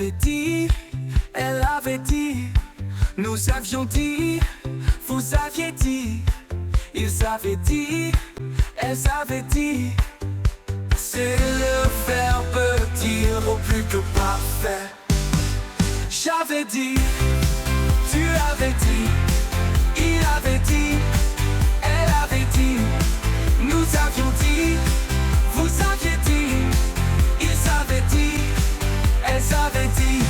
avait dit, elle avait dit, nous avions dit, vous aviez dit, ils avaient dit, elles avaient dit. C'est le verbe dire au plus que parfait. J'avais dit, tu avais dit, il avait dit, elle avait dit, nous avions dit, vous aviez dit, ils avaient dit, elles avaient dit.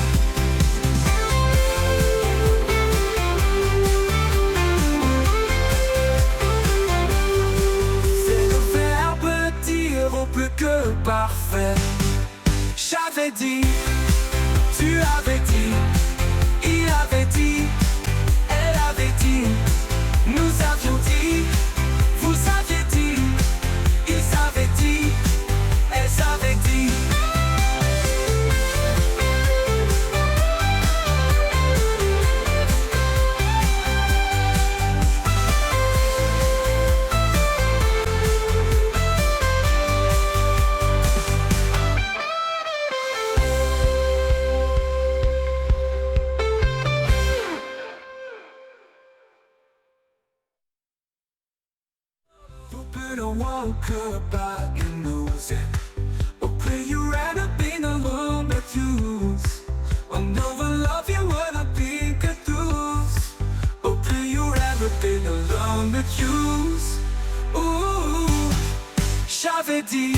C'est le verbe dire au plus que parfait. J'avais dit, tu avais dit, il avait dit, elle avait dit, nous avions dit, vous aviez dit, ils avaient dit, elles avaient dit. Don't walk about your nose. Okay, you rather been alone but use. I'll never love you when I think I do. Okay, you rather been alone but use. Ooh, j'avais dit,